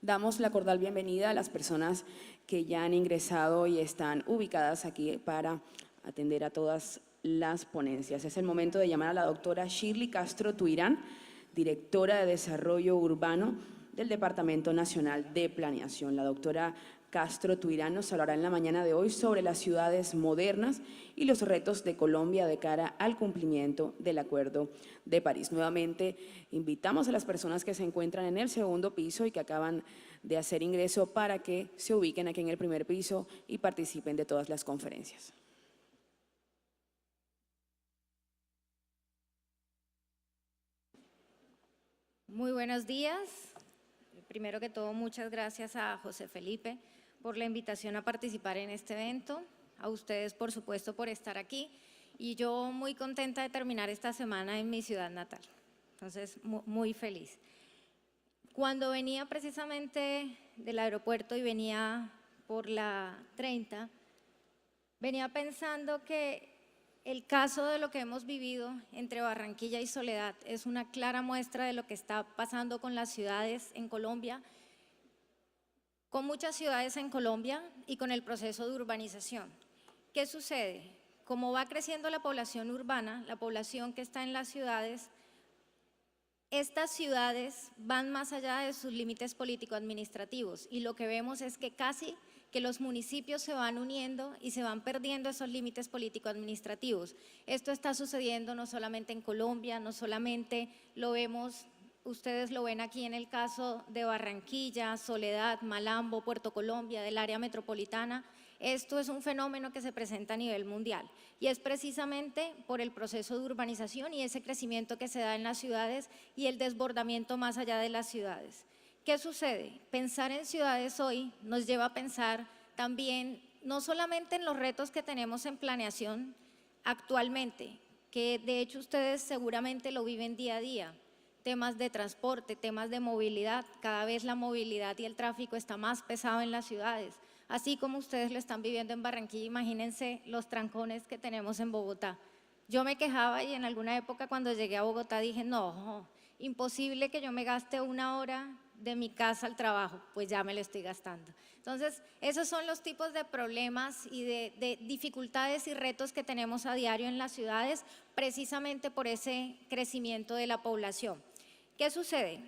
Damos la cordial bienvenida a las personas que ya han ingresado y están ubicadas aquí para atender a todas las ponencias. Es el momento de llamar a la doctora Shirley Castro Tuirán, directora de Desarrollo Urbano del Departamento Nacional de Planeación. La doctora Castro Tuirán nos hablará en la mañana de hoy sobre las ciudades modernas y los retos de Colombia de cara al cumplimiento del Acuerdo de París. Nuevamente invitamos a las personas que se encuentran en el segundo piso y que acaban de hacer ingreso para que se ubiquen aquí en el primer piso y participen de todas las conferencias. Muy buenos días. Primero que todo, muchas gracias a José Felipe por la invitación a participar en este evento, a ustedes por supuesto por estar aquí y yo muy contenta de terminar esta semana en mi ciudad natal, entonces muy feliz. Cuando venía precisamente del aeropuerto y venía por la 30, venía pensando que el caso de lo que hemos vivido entre Barranquilla y Soledad es una clara muestra de lo que está pasando con las ciudades en Colombia, con muchas ciudades en Colombia y con el proceso de urbanización. ¿Qué sucede? Como va creciendo la población urbana, la población que está en las ciudades, estas ciudades van más allá de sus límites político-administrativos y lo que vemos es que casi que los municipios se van uniendo y se van perdiendo esos límites político-administrativos. Esto está sucediendo no solamente en Colombia, no solamente lo vemos, ustedes lo ven aquí en el caso de Barranquilla, Soledad, Malambo, Puerto Colombia, del área metropolitana. Esto es un fenómeno que se presenta a nivel mundial y es precisamente por el proceso de urbanización y ese crecimiento que se da en las ciudades y el desbordamiento más allá de las ciudades. ¿Qué sucede? Pensar en ciudades hoy nos lleva a pensar también no solamente en los retos que tenemos en planeación actualmente, que de hecho ustedes seguramente lo viven día a día, temas de transporte, temas de movilidad, cada vez la movilidad y el tráfico está más pesado en las ciudades, así como ustedes lo están viviendo en Barranquilla, imagínense los trancones que tenemos en Bogotá. Yo me quejaba y en alguna época cuando llegué a Bogotá dije, no, imposible que yo me gaste 1 hora de mi casa al trabajo, pues ya me lo estoy gastando. Entonces, esos son los tipos de problemas y de dificultades y retos que tenemos a diario en las ciudades, precisamente por ese crecimiento de la población. ¿Qué sucede?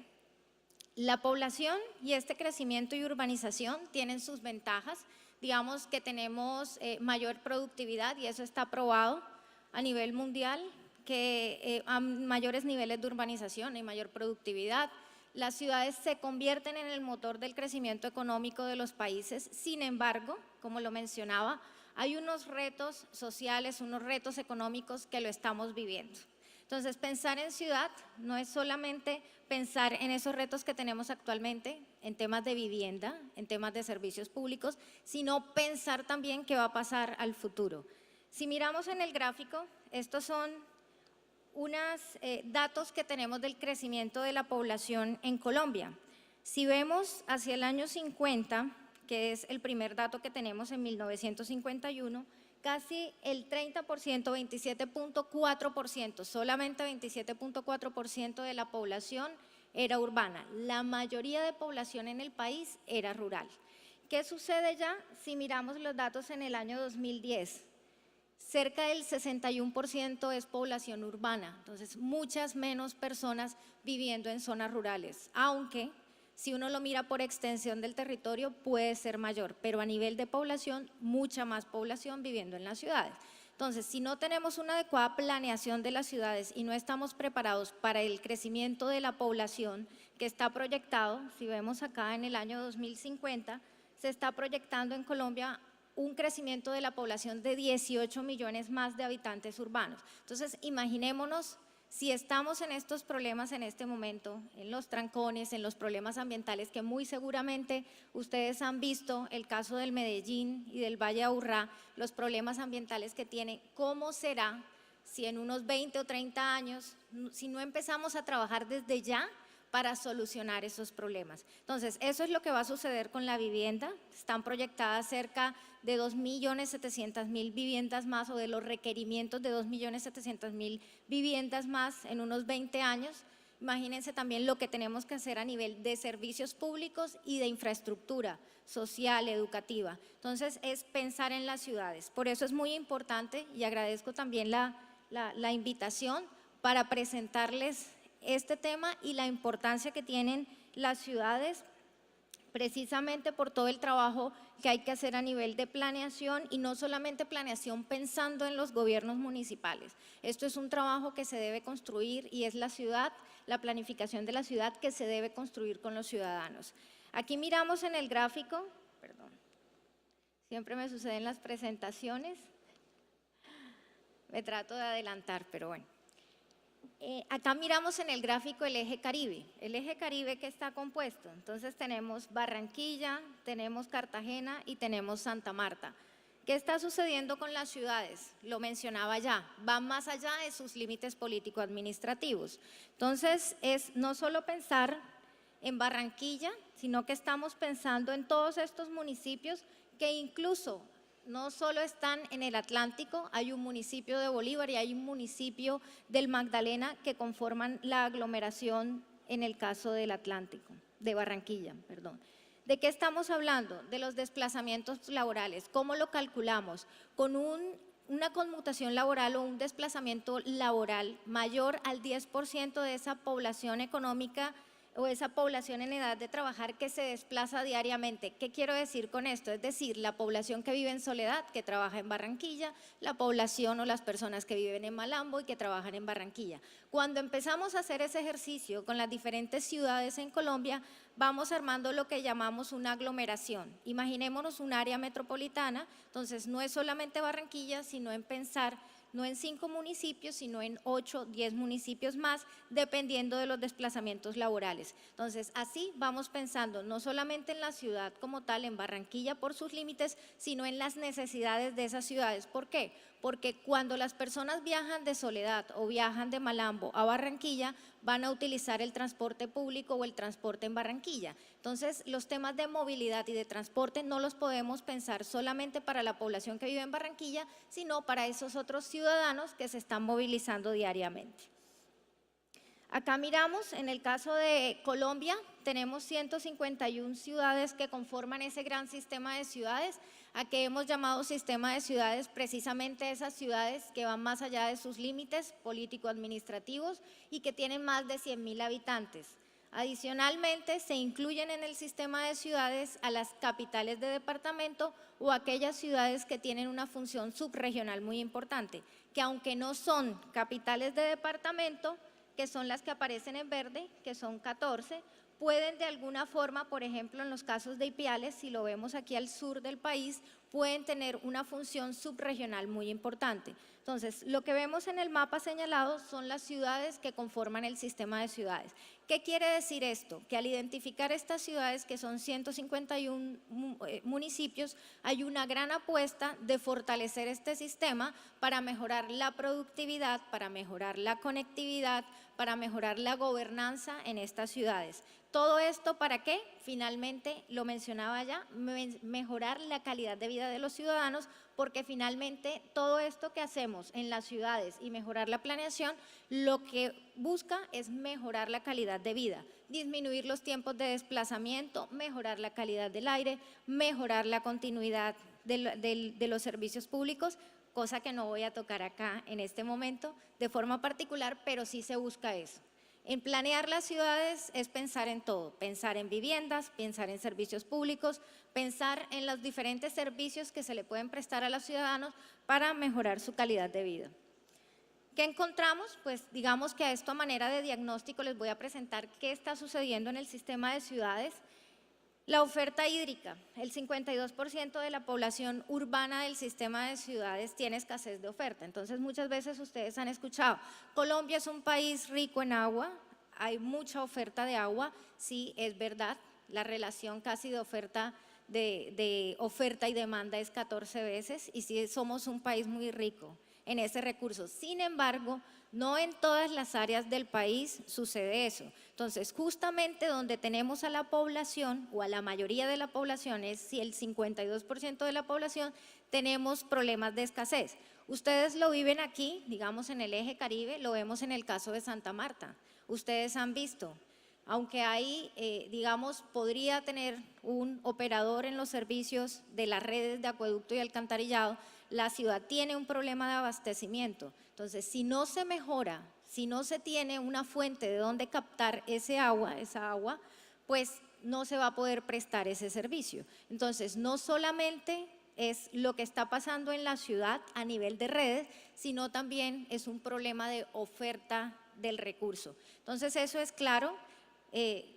La población y este crecimiento y urbanización tienen sus ventajas, digamos que tenemos mayor productividad y eso está probado a nivel mundial, que a mayores niveles de urbanización hay mayor productividad. Las ciudades se convierten en el motor del crecimiento económico de los países, sin embargo, como lo mencionaba, hay unos retos sociales, unos retos económicos que lo estamos viviendo. Entonces, pensar en ciudad no es solamente pensar en esos retos que tenemos actualmente, en temas de vivienda, en temas de servicios públicos, sino pensar también qué va a pasar al futuro. Si miramos en el gráfico, estos son unos datos que tenemos del crecimiento de la población en Colombia. Si vemos hacia el año 50, que es el primer dato que tenemos en 1951, casi el 30%, 27.4%, solamente 27.4% de la población era urbana. La mayoría de población en el país era rural. ¿Qué sucede ya si miramos los datos en el año 2010? Cerca del 61% es población urbana, entonces muchas menos personas viviendo en zonas rurales, aunque si uno lo mira por extensión del territorio puede ser mayor, pero a nivel de población, mucha más población viviendo en las ciudades. Entonces, si no tenemos una adecuada planeación de las ciudades y no estamos preparados para el crecimiento de la población que está proyectado, si vemos acá en el año 2050, se está proyectando en Colombia un crecimiento de la población de 18 millones más de habitantes urbanos. Entonces, imaginémonos si estamos en estos problemas en este momento, en los trancones, en los problemas ambientales que muy seguramente ustedes han visto, el caso del Medellín y del Valle de Aburrá, los problemas ambientales que tiene, ¿cómo será si en unos 20 o 30 años, si no empezamos a trabajar desde ya para solucionar esos problemas? Entonces, eso es lo que va a suceder con la vivienda. Están proyectadas cerca de 2.700.000 viviendas más o de los requerimientos de 2.700.000 viviendas más en unos 20 años imagínense también lo que tenemos que hacer a nivel de servicios públicos y de infraestructura social, educativa. Entonces, es pensar en las ciudades. Por eso es muy importante y agradezco también la invitación para presentarles este tema y la importancia que tienen las ciudades, precisamente por todo el trabajo que hay que hacer a nivel de planeación y no solamente planeación pensando en los gobiernos municipales. Esto es un trabajo que se debe construir y es la ciudad, la planificación de la ciudad que se debe construir con los ciudadanos. Aquí miramos en el gráfico, perdón, siempre me sucede en las presentaciones, me trato de adelantar, pero bueno. Acá miramos en el gráfico el eje Caribe. El eje Caribe que está compuesto. Entonces tenemos Barranquilla, tenemos Cartagena y tenemos Santa Marta. ¿Qué está sucediendo con las ciudades? Lo mencionaba ya, van más allá de sus límites político-administrativos. Entonces es no solo pensar en Barranquilla, sino que estamos pensando en todos estos municipios que incluso no solo están en el Atlántico, hay un municipio de Bolívar y hay un municipio del Magdalena que conforman la aglomeración en el caso del Atlántico, de Barranquilla, perdón. ¿De qué estamos hablando? De los desplazamientos laborales. ¿Cómo lo calculamos? Con una conmutación laboral o un desplazamiento laboral mayor al 10% de esa población económica o esa población en edad de trabajar que se desplaza diariamente. ¿Qué quiero decir con esto? Es decir, la población que vive en Soledad, que trabaja en Barranquilla, la población o las personas que viven en Malambo y que trabajan en Barranquilla. Cuando empezamos a hacer ese ejercicio con las diferentes ciudades en Colombia, vamos armando lo que llamamos una aglomeración. Imaginémonos un área metropolitana, entonces no es solamente Barranquilla, sino en pensar no en 5 municipios, sino en 8, 10 municipios más, dependiendo de los desplazamientos laborales. Entonces, así vamos pensando no solamente en la ciudad como tal, en Barranquilla por sus límites, sino en las necesidades de esas ciudades. ¿Por qué? Porque cuando las personas viajan de Soledad o viajan de Malambo a Barranquilla, van a utilizar el transporte público o el transporte en Barranquilla. Entonces, los temas de movilidad y de transporte no los podemos pensar solamente para la población que vive en Barranquilla, sino para esos otros ciudadanos que se están movilizando diariamente. Acá miramos, en el caso de Colombia, tenemos 151 ciudades que conforman ese gran sistema de ciudades, a que hemos llamado sistema de ciudades precisamente esas ciudades que van más allá de sus límites político-administrativos y que tienen más de 100.000 habitantes. Adicionalmente, se incluyen en el sistema de ciudades a las capitales de departamento o aquellas ciudades que tienen una función subregional muy importante, que aunque no son capitales de departamento, que son las que aparecen en verde, que son 14, pueden de alguna forma, por ejemplo, en los casos de Ipiales, si lo vemos aquí al sur del país, pueden tener una función subregional muy importante. Entonces, lo que vemos en el mapa señalado son las ciudades que conforman el sistema de ciudades. ¿Qué quiere decir esto? Que al identificar estas ciudades, que son 151 municipios, hay una gran apuesta de fortalecer este sistema para mejorar la productividad, para mejorar la conectividad, para mejorar la gobernanza en estas ciudades. ¿Todo esto para qué? Finalmente, lo mencionaba ya, mejorar la calidad de vida de los ciudadanos, porque finalmente todo esto que hacemos en las ciudades y mejorar la planeación, lo que busca es mejorar la calidad de vida, disminuir los tiempos de desplazamiento, mejorar la calidad del aire, mejorar la continuidad de los servicios públicos, cosa que no voy a tocar acá en este momento de forma particular, pero sí se busca eso. En planear las ciudades es pensar en todo, pensar en viviendas, pensar en servicios públicos, pensar en los diferentes servicios que se le pueden prestar a los ciudadanos para mejorar su calidad de vida. ¿Qué encontramos? Pues digamos que a esto a manera de diagnóstico les voy a presentar qué está sucediendo en el sistema de ciudades. La oferta hídrica, el 52% de la población urbana del sistema de ciudades tiene escasez de oferta. Entonces, muchas veces ustedes han escuchado, Colombia es un país rico en agua, hay mucha oferta de agua, sí, es verdad, la relación casi de oferta y demanda es 14 veces y sí somos un país muy rico en ese recurso. Sin embargo, no en todas las áreas del país sucede eso. Entonces, justamente donde tenemos a la población o a la mayoría de la población, es si el 52% de la población tenemos problemas de escasez. Ustedes lo viven aquí, digamos en el eje Caribe, lo vemos en el caso de Santa Marta. Ustedes han visto, aunque ahí, digamos, podría tener un operador en los servicios de las redes de acueducto y alcantarillado, la ciudad tiene un problema de abastecimiento. Entonces, si no se mejora, si no se tiene una fuente de donde captar esa agua, pues no se va a poder prestar ese servicio. Entonces, no solamente es lo que está pasando en la ciudad a nivel de redes, sino también es un problema de oferta del recurso. Entonces, eso es claro.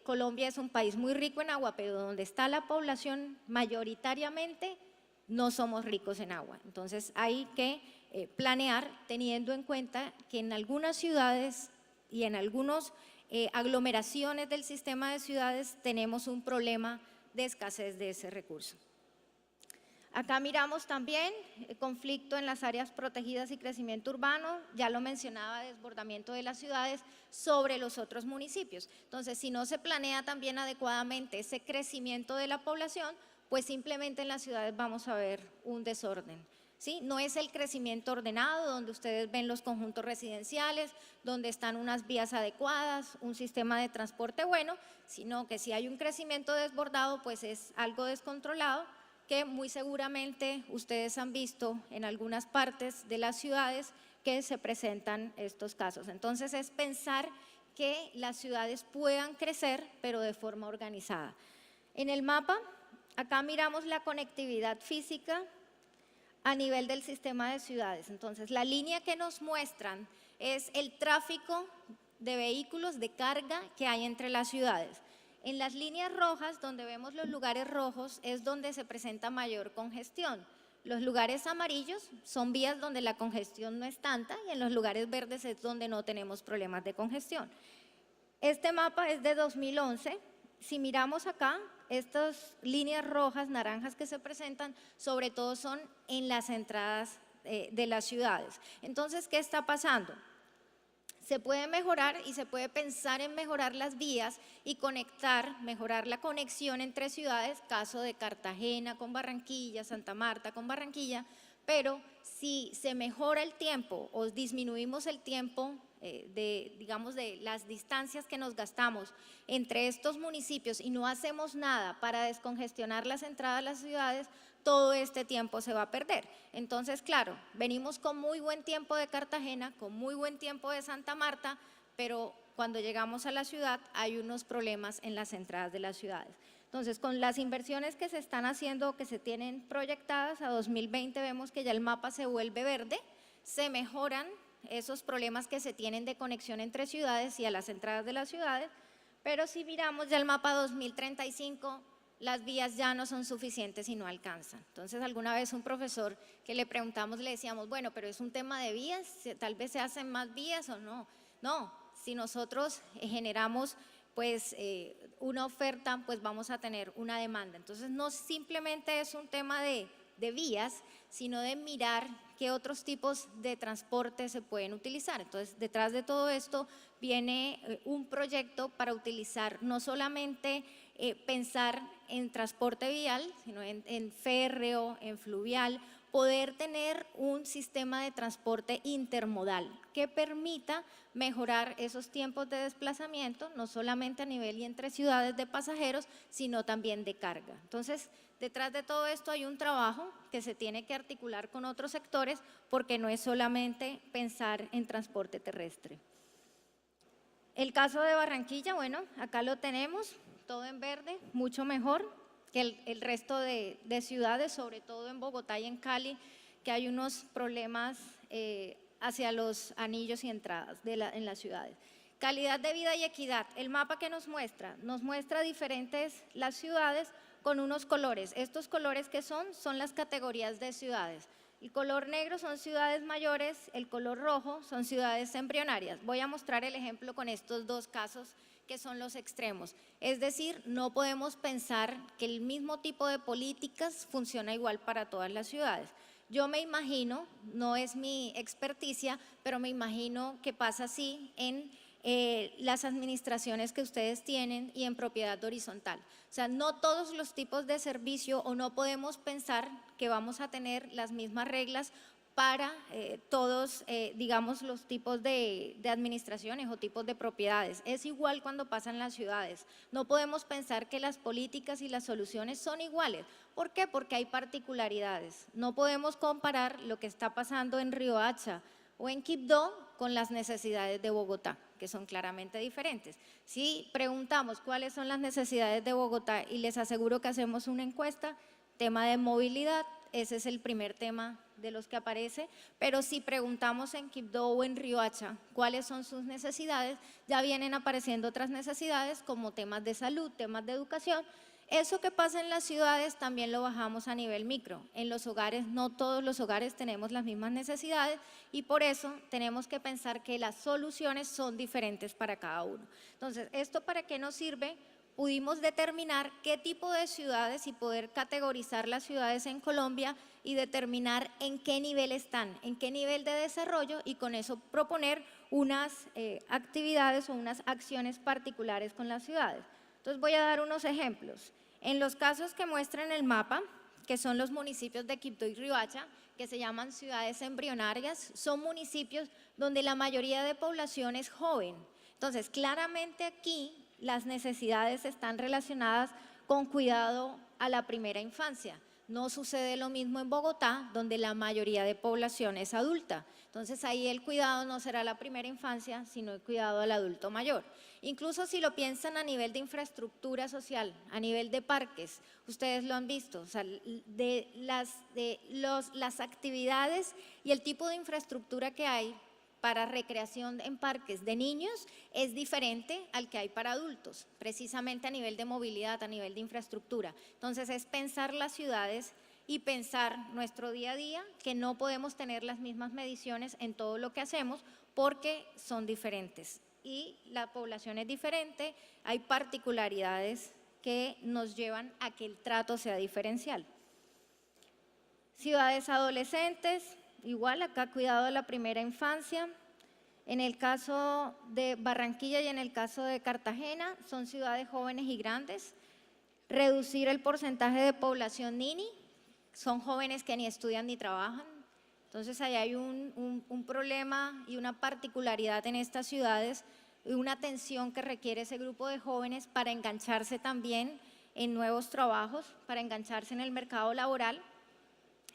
Colombia es un país muy rico en agua, pero donde está la población mayoritariamente no somos ricos en agua. Entonces hay que planear teniendo en cuenta que en algunas ciudades y en algunas aglomeraciones del sistema de ciudades tenemos un problema de escasez de ese recurso. Acá miramos también el conflicto en las áreas protegidas y crecimiento urbano, ya lo mencionaba, desbordamiento de las ciudades sobre los otros municipios. Entonces, si no se planea también adecuadamente ese crecimiento de la población, pues simplemente en las ciudades vamos a ver un desorden. ¿Sí? No es el crecimiento ordenado, donde ustedes ven los conjuntos residenciales, donde están unas vías adecuadas, un sistema de transporte bueno, sino que si hay un crecimiento desbordado, pues es algo descontrolado, que muy seguramente ustedes han visto en algunas partes de las ciudades que se presentan estos casos. Entonces es pensar que las ciudades puedan crecer, pero de forma organizada. En el mapa, acá miramos la conectividad física a nivel del sistema de ciudades. Entonces la línea que nos muestran es el tráfico de vehículos de carga que hay entre las ciudades. En las líneas rojas, donde vemos los lugares rojos, es donde se presenta mayor congestión. Los lugares amarillos son vías donde la congestión no es tanta y en los lugares verdes es donde no tenemos problemas de congestión. Este mapa es de 2011. Si miramos acá, estas líneas rojas, naranjas que se presentan, sobre todo son en las entradas de las ciudades. Entonces, ¿qué está pasando? Se puede mejorar y se puede pensar en mejorar las vías y conectar, mejorar la conexión entre ciudades, caso de Cartagena con Barranquilla, Santa Marta con Barranquilla, pero si se mejora el tiempo o disminuimos el tiempo digamos, de las distancias que nos gastamos entre estos municipios y no hacemos nada para descongestionar las entradas a las ciudades, todo este tiempo se va a perder. Entonces, claro, venimos con muy buen tiempo de Cartagena, con muy buen tiempo de Santa Marta, pero cuando llegamos a la ciudad hay unos problemas en las entradas de las ciudades. Entonces, con las inversiones que se están haciendo, que se tienen proyectadas a 2020, vemos que ya el mapa se vuelve verde, se mejoran esos problemas que se tienen de conexión entre ciudades y a las entradas de las ciudades, pero si miramos ya el mapa 2035, las vías ya no son suficientes y no alcanzan. Entonces, alguna vez un profesor que le preguntamos, le decíamos, bueno, pero es un tema de vías, tal vez se hacen más vías o no. No, si nosotros generamos pues una oferta, pues vamos a tener una demanda. Entonces, no simplemente es un tema de vías, sino de mirar qué otros tipos de transporte se pueden utilizar. Entonces, detrás de todo esto viene un proyecto para utilizar no solamente pensar en transporte vial, sino en férreo, en fluvial, poder tener un sistema de transporte intermodal que permita mejorar esos tiempos de desplazamiento, no solamente a nivel y entre ciudades de pasajeros, sino también de carga. Entonces, detrás de todo esto hay un trabajo que se tiene que articular con otros sectores porque no es solamente pensar en transporte terrestre. El caso de Barranquilla, bueno, acá lo tenemos, todo en verde, mucho mejor que el resto de ciudades, sobre todo en Bogotá y en Cali, que hay unos problemas hacia los anillos y entradas en las ciudades. Calidad de vida y equidad, el mapa que nos muestra diferentes las ciudades con unos colores. Estos colores que son las categorías de ciudades. El color negro son ciudades mayores, el color rojo son ciudades embrionarias. Voy a mostrar el ejemplo con estos dos casos que son los extremos. Es decir, no podemos pensar que el mismo tipo de políticas funciona igual para todas las ciudades. Yo me imagino, no es mi experticia, pero me imagino que pasa así en las administraciones que ustedes tienen y en propiedad horizontal. O sea, no todos los tipos de servicio o no podemos pensar que vamos a tener las mismas reglas para todos, digamos, los tipos de administraciones o tipos de propiedades. Es igual cuando pasa en las ciudades. No podemos pensar que las políticas y las soluciones son iguales. ¿Por qué? Porque hay particularidades. No podemos comparar lo que está pasando en Riohacha o en Quibdó con las necesidades de Bogotá, que son claramente diferentes. Si preguntamos cuáles son las necesidades de Bogotá y les aseguro que hacemos una encuesta, tema de movilidad, ese es el primer tema de los que aparece, pero si preguntamos en Quibdó o en Riohacha cuáles son sus necesidades, ya vienen apareciendo otras necesidades como temas de salud, temas de educación. Eso que pasa en las ciudades también lo bajamos a nivel micro. En los hogares, no todos los hogares tenemos las mismas necesidades y por eso tenemos que pensar que las soluciones son diferentes para cada uno. Entonces, ¿esto para qué nos sirve? Pudimos determinar qué tipo de ciudades y poder categorizar las ciudades en Colombia y determinar en qué nivel están, en qué nivel de desarrollo y con eso proponer unas actividades o unas acciones particulares con las ciudades. Entonces voy a dar unos ejemplos. En los casos que muestra en el mapa, que son los municipios de Quibdó y Riohacha, que se llaman ciudades embrionarias, son municipios donde la mayoría de población es joven. Entonces, claramente aquí las necesidades están relacionadas con cuidado a la primera infancia. No sucede lo mismo en Bogotá, donde la mayoría de población es adulta. Entonces ahí el cuidado no será la primera infancia, sino el cuidado al adulto mayor. Incluso si lo piensan a nivel de infraestructura social, a nivel de parques, ustedes lo han visto, o sea, las actividades y el tipo de infraestructura que hay para recreación en parques de niños es diferente al que hay para adultos, precisamente a nivel de movilidad, a nivel de infraestructura. Entonces es pensar las ciudades y pensar nuestro día a día que no podemos tener las mismas mediciones en todo lo que hacemos porque son diferentes y la población es diferente, hay particularidades que nos llevan a que el trato sea diferencial. Ciudades adolescentes, igual acá cuidado de la primera infancia. En el caso de Barranquilla y en el caso de Cartagena son ciudades jóvenes y grandes. Reducir el porcentaje de población nini, son jóvenes que ni estudian ni trabajan. Entonces ahí hay un problema y una particularidad en estas ciudades, una atención que requiere ese grupo de jóvenes para engancharse también en nuevos trabajos, para engancharse en el mercado laboral,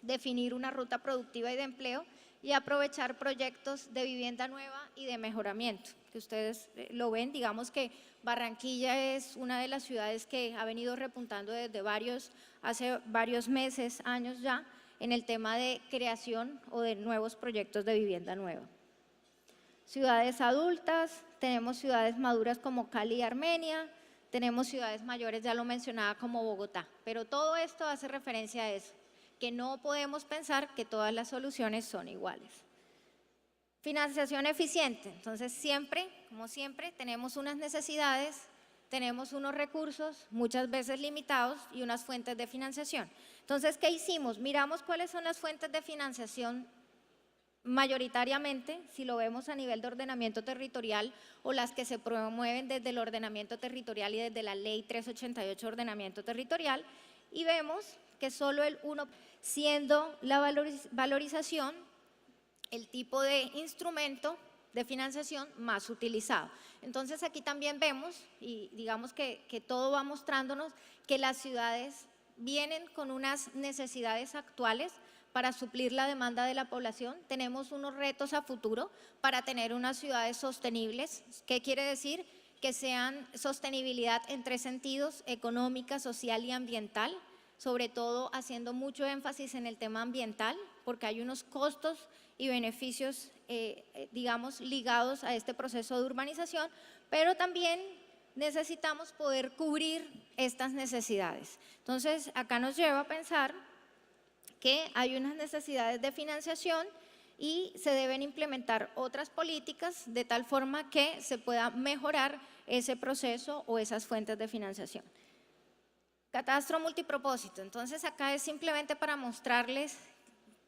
definir una ruta productiva y de empleo y aprovechar proyectos de vivienda nueva y de mejoramiento, que ustedes lo ven, digamos que Barranquilla es una de las ciudades que ha venido repuntando hace varios meses, años ya, en el tema de creación o de nuevos proyectos de vivienda nueva. Ciudades adultas, tenemos ciudades maduras como Cali y Armenia, tenemos ciudades mayores, ya lo mencionaba, como Bogotá, pero todo esto hace referencia a eso, que no podemos pensar que todas las soluciones son iguales. Financiación eficiente, entonces siempre, como siempre, tenemos unas necesidades, tenemos unos recursos, muchas veces limitados, y unas fuentes de financiación. Entonces, ¿qué hicimos? Miramos cuáles son las fuentes de financiación mayoritariamente, si lo vemos a nivel de ordenamiento territorial o las que se promueven desde el ordenamiento territorial y desde la ley 388 de ordenamiento territorial, y vemos que solo el 1%, siendo la valorización el tipo de instrumento de financiación más utilizado. Entonces aquí también vemos, y digamos que todo va mostrándonos que las ciudades vienen con unas necesidades actuales para suplir la demanda de la población. Tenemos unos retos a futuro para tener unas ciudades sostenibles. ¿Qué quiere decir? Que sean sostenibilidad en 3 sentidos: económica, social y ambiental, sobre todo haciendo mucho énfasis en el tema ambiental, porque hay unos costos y beneficios, digamos, ligados a este proceso de urbanización, pero también necesitamos poder cubrir estas necesidades. Entonces, acá nos lleva a pensar que hay unas necesidades de financiación y se deben implementar otras políticas de tal forma que se pueda mejorar ese proceso o esas fuentes de financiación. Catastro multipropósito, entonces acá es simplemente para mostrarles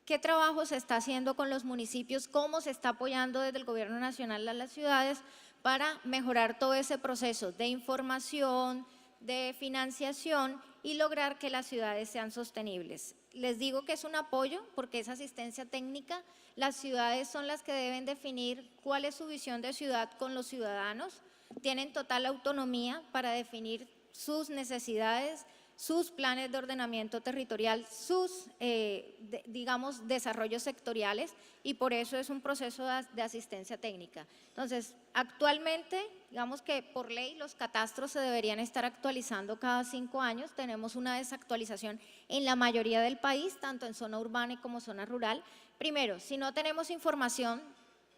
qué trabajo se está haciendo con los municipios, cómo se está apoyando desde el gobierno nacional a las ciudades para mejorar todo ese proceso de información, de financiación y lograr que las ciudades sean sostenibles. Les digo que es un apoyo porque es asistencia técnica. Las ciudades son las que deben definir cuál es su visión de ciudad con los ciudadanos. Tienen total autonomía para definir sus necesidades, sus planes de ordenamiento territorial, sus, digamos, desarrollos sectoriales, y por eso es un proceso de asistencia técnica. Entonces, actualmente, digamos que por ley los catastros se deberían estar actualizando cada 5 años. Tenemos una desactualización en la mayoría del país, tanto en zona urbana como zona rural. Primero, si no tenemos información,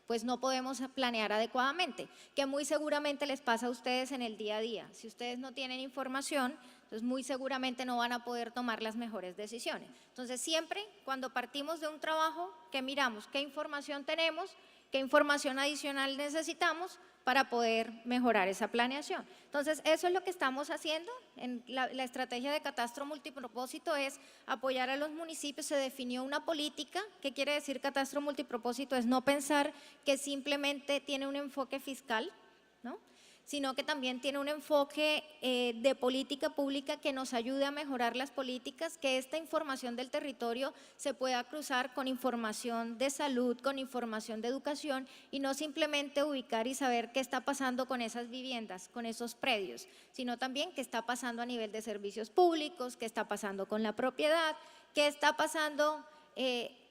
pues no podemos planear adecuadamente, que muy seguramente les pasa a ustedes en el día a día. Si ustedes no tienen información, entonces muy seguramente no van a poder tomar las mejores decisiones. Entonces siempre cuando partimos de un trabajo, que miramos qué información tenemos, qué información adicional necesitamos para poder mejorar esa planeación. Entonces eso es lo que estamos haciendo. En la estrategia de catastro multipropósito es apoyar a los municipios. Se definió una política. ¿Qué quiere decir catastro multipropósito? Es no pensar que simplemente tiene un enfoque fiscal, ¿no?, sino que también tiene un enfoque de política pública que nos ayude a mejorar las políticas, que esta información del territorio se pueda cruzar con información de salud, con información de educación, y no simplemente ubicar y saber qué está pasando con esas viviendas, con esos predios, sino también qué está pasando a nivel de servicios públicos, qué está pasando con la propiedad, qué está pasando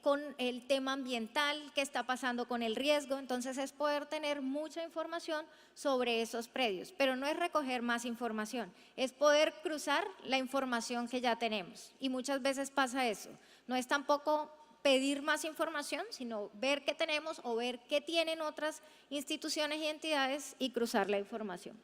con el tema ambiental, qué está pasando con el riesgo. Entonces es poder tener mucha información sobre esos predios, pero no es recoger más información, es poder cruzar la información que ya tenemos, y muchas veces pasa eso. No es tampoco pedir más información, sino ver qué tenemos o ver qué tienen otras instituciones y entidades y cruzar la información.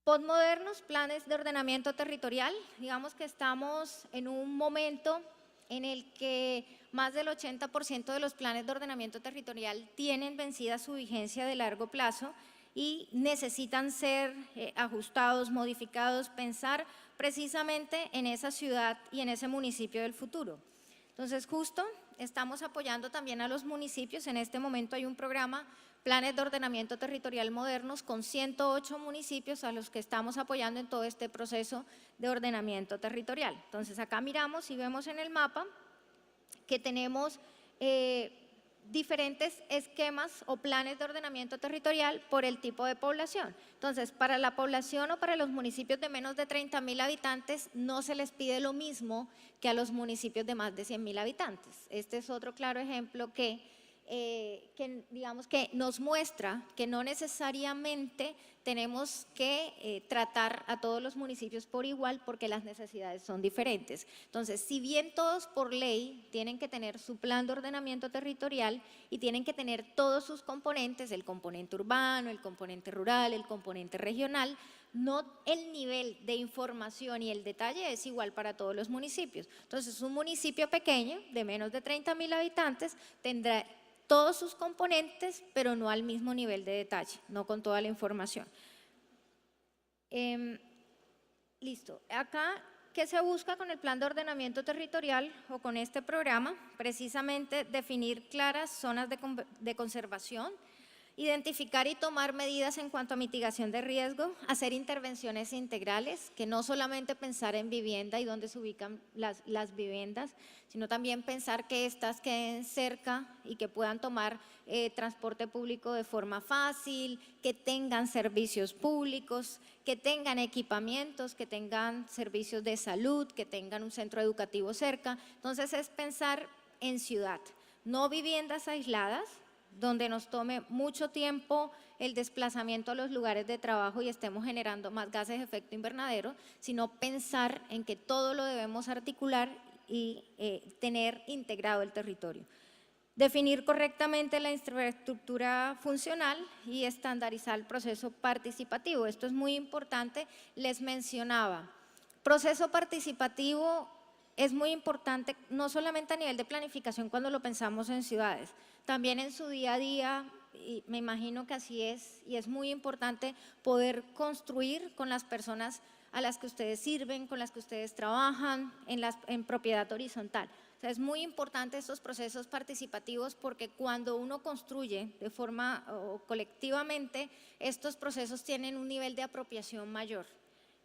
Postmodernos, planes de ordenamiento territorial. Digamos que estamos en un momento en el que más del 80% de los planes de ordenamiento territorial tienen vencida su vigencia de largo plazo y necesitan ser ajustados, modificados, pensar precisamente en esa ciudad y en ese municipio del futuro. Entonces, justo estamos apoyando también a los municipios. En este momento hay un programa, Planes de Ordenamiento Territorial Modernos, con 108 municipios a los que estamos apoyando en todo este proceso de ordenamiento territorial. Entonces, acá miramos y vemos en el mapa que tenemos diferentes esquemas o planes de ordenamiento territorial por el tipo de población. Entonces, para la población o para los municipios de menos de 30.000 habitantes no se les pide lo mismo que a los municipios de más de 100.000 habitantes. Este es otro claro ejemplo que digamos que nos muestra que no necesariamente tenemos que tratar a todos los municipios por igual, porque las necesidades son diferentes. Entonces, si bien todos por ley tienen que tener su plan de ordenamiento territorial y tienen que tener todos sus componentes, el componente urbano, el componente rural, el componente regional, no el nivel de información y el detalle es igual para todos los municipios. Entonces, un municipio pequeño de menos de 30.000 habitantes tendrá todos sus componentes, pero no al mismo nivel de detalle, no con toda la información. Listo. Acá, ¿qué se busca con el plan de ordenamiento territorial o con este programa? Precisamente definir claras zonas de conservación, identificar y tomar medidas en cuanto a mitigación de riesgo, hacer intervenciones integrales, que no solamente pensar en vivienda y dónde se ubican las viviendas, sino también pensar que éstas queden cerca y que puedan tomar transporte público de forma fácil, que tengan servicios públicos, que tengan equipamientos, que tengan servicios de salud, que tengan un centro educativo cerca. Entonces es pensar en ciudad, no viviendas aisladas, donde nos tome mucho tiempo el desplazamiento a los lugares de trabajo y estemos generando más gases de efecto invernadero, sino pensar en que todo lo debemos articular y tener integrado el territorio. Definir correctamente la infraestructura funcional y estandarizar el proceso participativo. Esto es muy importante, les mencionaba. Proceso participativo es muy importante, no solamente a nivel de planificación cuando lo pensamos en ciudades, también en su día a día, y me imagino que así es, y es muy importante poder construir con las personas a las que ustedes sirven, con las que ustedes trabajan, en propiedad horizontal. O sea, es muy importante estos procesos participativos porque cuando uno construye de forma o colectivamente, estos procesos tienen un nivel de apropiación mayor.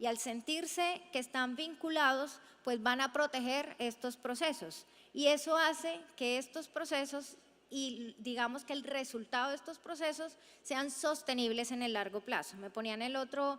Y al sentirse que están vinculados, pues van a proteger estos procesos. Y eso hace que estos procesos y digamos que el resultado de estos procesos sean sostenibles en el largo plazo. Me ponían el otro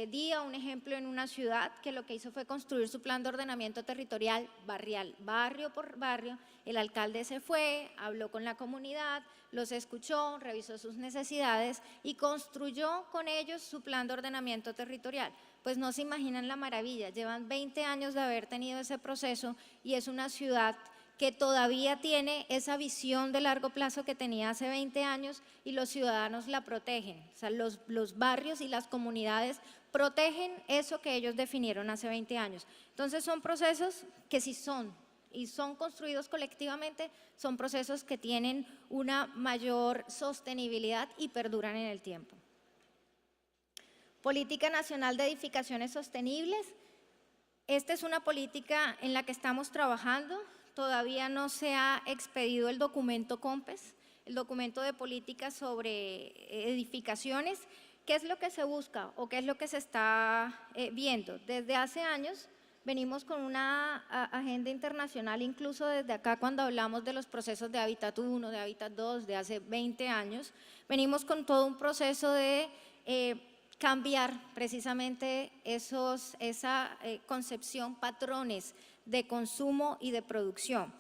día un ejemplo en una ciudad que lo que hizo fue construir su plan de ordenamiento territorial barrial, barrio por barrio. El alcalde se fue, habló con la comunidad, los escuchó, revisó sus necesidades y construyó con ellos su plan de ordenamiento territorial. Pues no se imaginan la maravilla, llevan 20 años de haber tenido ese proceso y es una ciudad que todavía tiene esa visión de largo plazo que tenía hace 20 años y los ciudadanos la protegen. O sea, los barrios y las comunidades protegen eso que ellos definieron hace 20 años. Entonces son procesos que si son y son construidos colectivamente, son procesos que tienen una mayor sostenibilidad y perduran en el tiempo. Política Nacional de Edificaciones Sostenibles. Esta es una política en la que estamos trabajando. Todavía no se ha expedido el documento COMPES, el documento de política sobre edificaciones. ¿Qué es lo que se busca o qué es lo que se está viendo? Desde hace años venimos con una agenda internacional, incluso desde acá cuando hablamos de los procesos de Hábitat 1, de Hábitat 2, de hace 20 años, venimos con todo un proceso de cambiar precisamente esa concepción, patrones de consumo y de producción.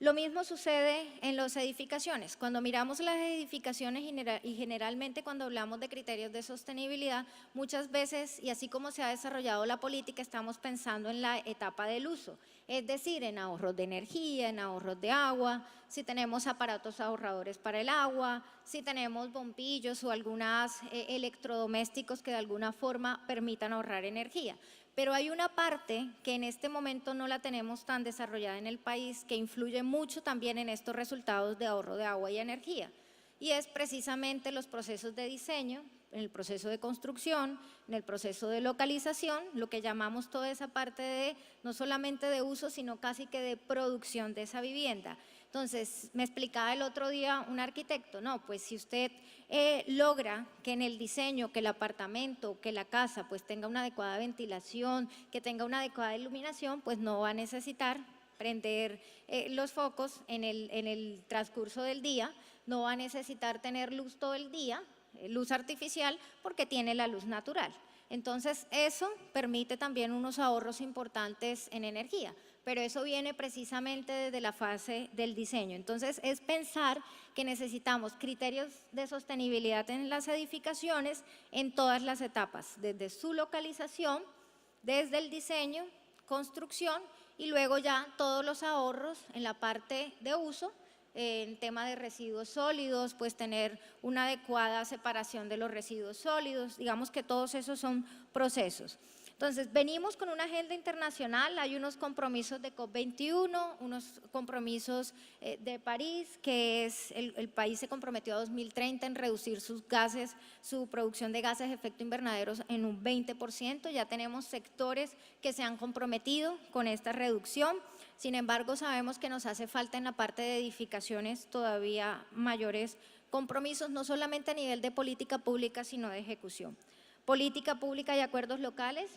Lo mismo sucede en las edificaciones. Cuando miramos las edificaciones y generalmente cuando hablamos de criterios de sostenibilidad, muchas veces, y así como se ha desarrollado la política, estamos pensando en la etapa del uso, es decir, en ahorros de energía, en ahorros de agua, si tenemos aparatos ahorradores para el agua, si tenemos bombillos o algunos electrodomésticos que de alguna forma permitan ahorrar energía. Pero hay una parte que en este momento no la tenemos tan desarrollada en el país, que influye mucho también en estos resultados de ahorro de agua y energía, y es precisamente los procesos de diseño, en el proceso de construcción, en el proceso de localización, lo que llamamos toda esa parte de no solamente de uso, sino casi que de producción de esa vivienda. Entonces, me explicaba el otro día un arquitecto, no, pues si usted logra que en el diseño, que el apartamento, que la casa pues tenga una adecuada ventilación, que tenga una adecuada iluminación, pues no va a necesitar prender los focos en el transcurso del día, no va a necesitar tener luz todo el día, luz artificial, porque tiene la luz natural. Entonces, eso permite también unos ahorros importantes en energía, pero eso viene precisamente desde la fase del diseño. Entonces, es pensar que necesitamos criterios de sostenibilidad en las edificaciones en todas las etapas, desde su localización, desde el diseño, construcción y luego ya todos los ahorros en la parte de uso. En tema de residuos sólidos, pues tener una adecuada separación de los residuos sólidos, digamos que todos esos son procesos. Entonces, venimos con una agenda internacional, hay unos compromisos de COP21, unos compromisos de París, que es el país se comprometió a 2030 en reducir sus gases, su producción de gases de efecto invernadero en un 20%, ya tenemos sectores que se han comprometido con esta reducción. Sin embargo, sabemos que nos hace falta en la parte de edificaciones todavía mayores compromisos, no solamente a nivel de política pública, sino de ejecución. Política pública y acuerdos locales,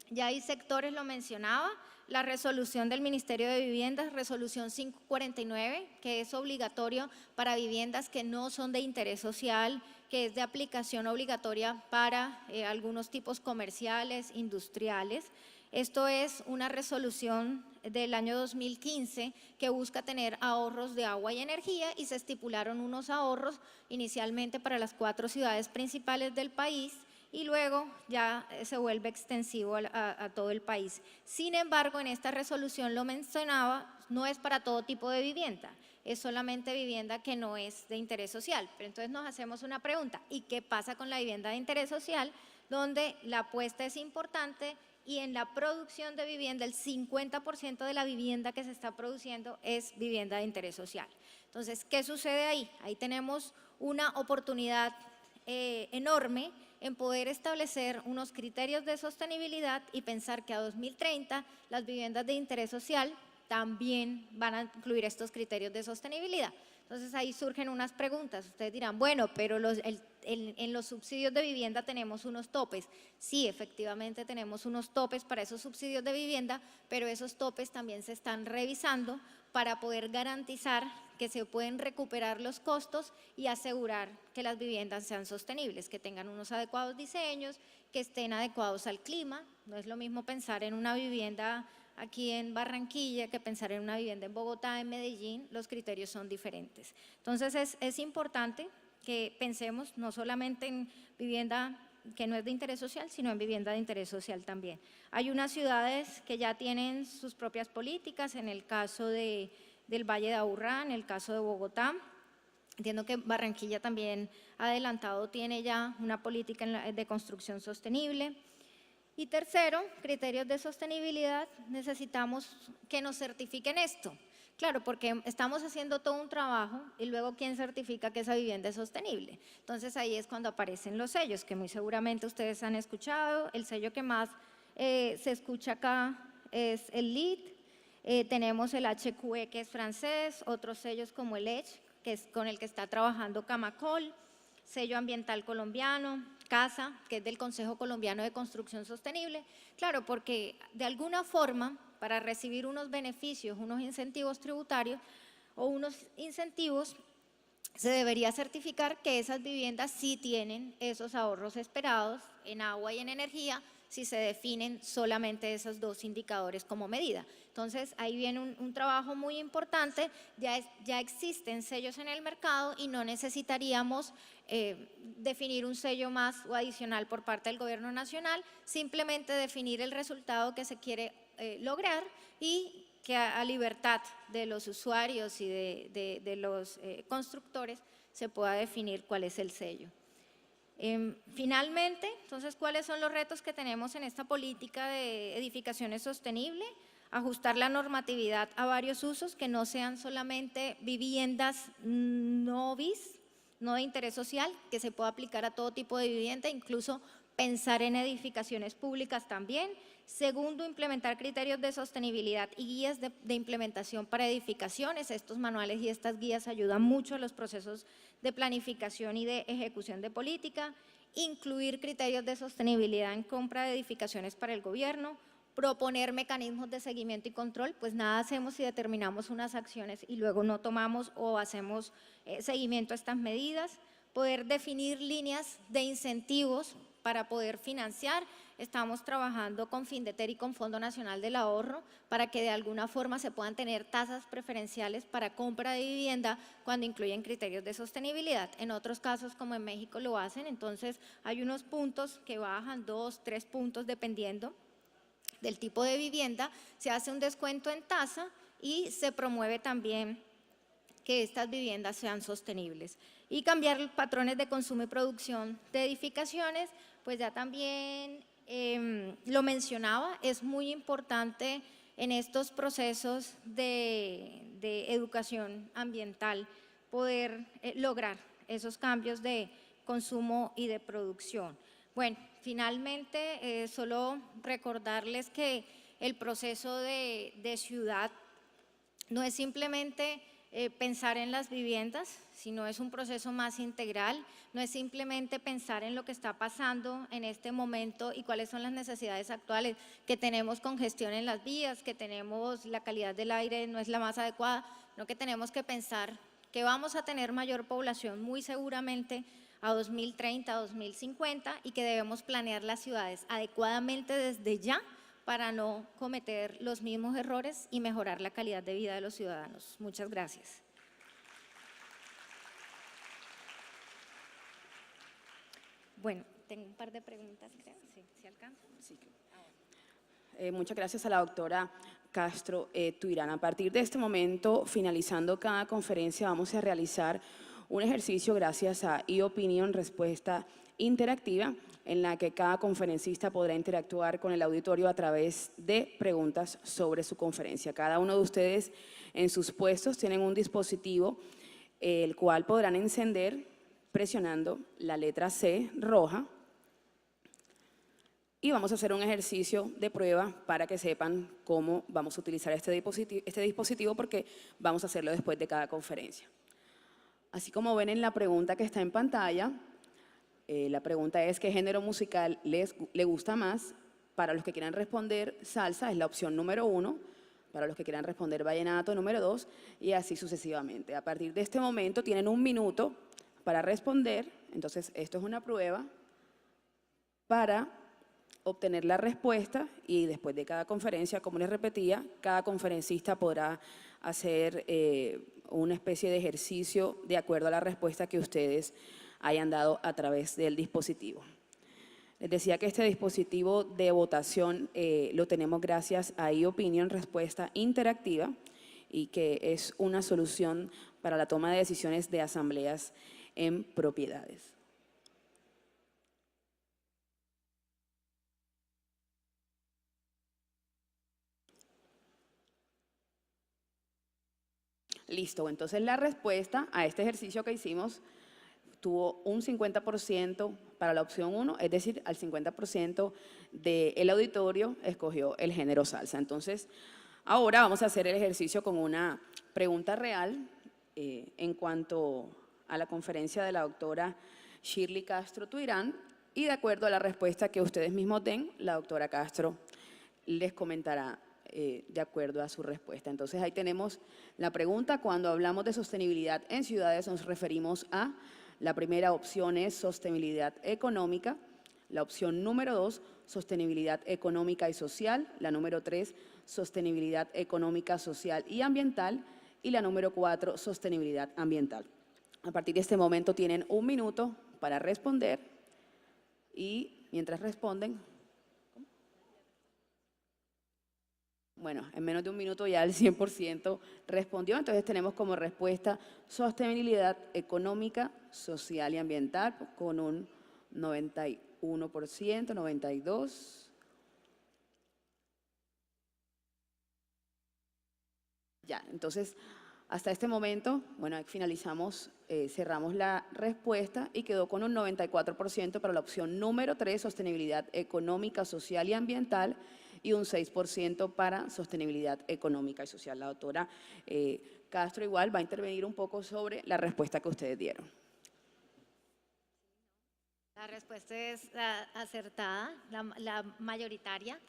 ya hay sectores, lo mencionaba, la resolución del Ministerio de Viviendas, resolución 549, que es obligatorio para viviendas que no son de interés social, que es de aplicación obligatoria para algunos tipos comerciales, industriales. Esto es una resolución del año 2015 que busca tener ahorros de agua y energía y se estipularon unos ahorros inicialmente para las 4 ciudades principales del país y luego ya se vuelve extensivo a todo el país. Sin embargo, en esta resolución lo mencionaba, no es para todo tipo de vivienda, es solamente vivienda que no es de interés social. Pero entonces nos hacemos una pregunta, ¿y qué pasa con la vivienda de interés social? Donde la apuesta es importante y en la producción de vivienda el 50% de la vivienda que se está produciendo es vivienda de interés social. Entonces, ¿qué sucede ahí? Ahí tenemos una oportunidad enorme en poder establecer unos criterios de sostenibilidad y pensar que a 2030 las viviendas de interés social también van a incluir estos criterios de sostenibilidad. Entonces ahí surgen unas preguntas. Ustedes dirán, bueno, pero en los subsidios de vivienda tenemos unos topes. Sí, efectivamente tenemos unos topes para esos subsidios de vivienda, pero esos topes también se están revisando para poder garantizar que se pueden recuperar los costos y asegurar que las viviendas sean sostenibles, que tengan unos adecuados diseños, que estén adecuados al clima. No es lo mismo pensar en una vivienda aquí en Barranquilla que pensar en una vivienda en Bogotá, en Medellín, los criterios son diferentes. Entonces es importante que pensemos no solamente en vivienda que no es de interés social, sino en vivienda de interés social también. Hay unas ciudades que ya tienen sus propias políticas, en el caso del Valle de Aburrá, en el caso de Bogotá. Entiendo que Barranquilla también adelantado tiene ya una política de construcción sostenible. Y tercero, criterios de sostenibilidad, necesitamos que nos certifiquen esto. Claro, porque estamos haciendo todo un trabajo y luego ¿quién certifica que esa vivienda es sostenible? Entonces ahí es cuando aparecen los sellos, que muy seguramente ustedes han escuchado. El sello que más se escucha acá es el LEED, tenemos el HQE que es francés, otros sellos como el EDGE, que es con el que está trabajando Camacol, sello ambiental colombiano, CASA, que es del Consejo Colombiano de Construcción Sostenible. Claro, porque de alguna forma, para recibir unos beneficios, unos incentivos tributarios o unos incentivos, se debería certificar que esas viviendas sí tienen esos ahorros esperados en agua y en energía, si se definen solamente esos dos indicadores como medida. Entonces, ahí viene un trabajo muy importante, ya existen sellos en el mercado y no necesitaríamos definir un sello más o adicional por parte del Gobierno Nacional, simplemente definir el resultado que se quiere lograr y que a libertad de los usuarios y de los constructores se pueda definir cuál es el sello. Finalmente, entonces, ¿cuáles son los retos que tenemos en esta política de edificaciones sostenibles? Ajustar la normatividad a varios usos, que no sean solamente viviendas no bis, no de interés social, que se pueda aplicar a todo tipo de vivienda, incluso pensar en edificaciones públicas también. Segundo, implementar criterios de sostenibilidad y guías de implementación para edificaciones. Estos manuales y estas guías ayudan mucho a los procesos de planificación y de ejecución de política. Incluir criterios de sostenibilidad en compra de edificaciones para el gobierno. Proponer mecanismos de seguimiento y control, pues nada hacemos si determinamos unas acciones y luego no tomamos o hacemos seguimiento a estas medidas. Poder definir líneas de incentivos para poder financiar. Estamos trabajando con Findeter y con Fondo Nacional del Ahorro para que de alguna forma se puedan tener tasas preferenciales para compra de vivienda cuando incluyen criterios de sostenibilidad. En otros casos, como en México lo hacen, entonces hay unos puntos que bajan, 2, 3 puntos dependiendo del tipo de vivienda, se hace un descuento en tasa y se promueve también que estas viviendas sean sostenibles. Y cambiar los patrones de consumo y producción de edificaciones, pues ya también lo mencionaba, es muy importante en estos procesos de educación ambiental poder lograr esos cambios de consumo y de producción. Bueno, finalmente solo recordarles que el proceso de ciudad no es simplemente pensar en las viviendas, sino es un proceso más integral, no es simplemente pensar en lo que está pasando en este momento y cuáles son las necesidades actuales, que tenemos congestión en las vías, que tenemos la calidad del aire no es la más adecuada, sino que tenemos que pensar que vamos a tener mayor población muy seguramente a 2030, 2050 y que debemos planear las ciudades adecuadamente desde ya para no cometer los mismos errores y mejorar la calidad de vida de los ciudadanos. Muchas gracias. Bueno, tengo un par de preguntas, creo. Sí, ¿sí alcanza? Sí. Muchas gracias a la doctora Castro Tuirán. A partir de este momento, finalizando cada conferencia, vamos a realizar un ejercicio gracias a eOpinion Respuesta Interactiva, en la que cada conferencista podrá interactuar con el auditorio a través de preguntas sobre su conferencia. Cada uno de ustedes en sus puestos tienen un dispositivo el cual podrán encender presionando la letra C roja y vamos a hacer un ejercicio de prueba para que sepan cómo vamos a utilizar este dispositivo porque vamos a hacerlo después de cada conferencia. Así como ven en la pregunta que está en pantalla, la pregunta es ¿qué género musical le gusta más? Para los que quieran responder salsa es la opción número 1, para los que quieran responder vallenato número 2 y así sucesivamente. A partir de este momento tienen 1 minuto para responder, entonces esto es una prueba para obtener la respuesta y después de cada conferencia, como les repetía, cada conferencista podrá hacer una especie de ejercicio de acuerdo a la respuesta que ustedes hayan dado a través del dispositivo. Les decía que este dispositivo de votación lo tenemos gracias a eOpinion, respuesta interactiva, y que es una solución para la toma de decisiones de asambleas en propiedades. Listo, entonces la respuesta a este ejercicio que hicimos tuvo un 50% para la opción 1, es decir, al 50% del auditorio escogió el género salsa. Entonces, ahora vamos a hacer el ejercicio con una pregunta real en cuanto a la conferencia de la doctora Shirley Castro Tuirán, y de acuerdo a la respuesta que ustedes mismos den, la doctora Castro les comentará de acuerdo a su respuesta. Entonces ahí tenemos la pregunta. Cuando hablamos de sostenibilidad en ciudades nos referimos a, la primera opción es sostenibilidad económica, la opción número 2, sostenibilidad económica y social, la número 3, sostenibilidad económica, social y ambiental, y la número 4, sostenibilidad ambiental. A partir de este momento tienen 1 minuto para responder y mientras responden, bueno, en menos de 1 minuto ya el 100% respondió, entonces tenemos como respuesta sostenibilidad económica, social y ambiental con un 91%, 92%. Ya, entonces hasta este momento, bueno, finalizamos, cerramos la respuesta y quedó con un 94% para la opción número 3, sostenibilidad económica, social y ambiental, y un 6% para sostenibilidad económica y social. La doctora Castro igual va a intervenir un poco sobre la respuesta que ustedes dieron. La respuesta es acertada, la mayoritaria.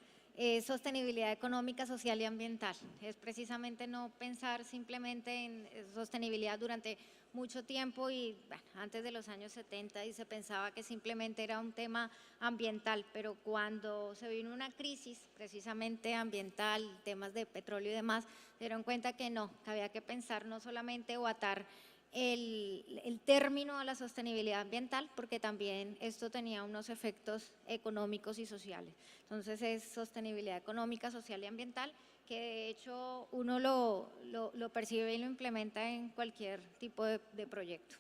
Sostenibilidad económica, social y ambiental. Es precisamente no pensar simplemente en sostenibilidad durante mucho tiempo y bueno, antes de los años 70 y se pensaba que simplemente era un tema ambiental, pero cuando se vino una crisis precisamente ambiental, temas de petróleo y demás, se dieron cuenta que no, que había que pensar no solamente o atar el término a la sostenibilidad ambiental, porque también esto tenía unos efectos económicos y sociales. Entonces es sostenibilidad económica, social y ambiental, que de hecho uno lo percibe y lo implementa en cualquier tipo de proyecto.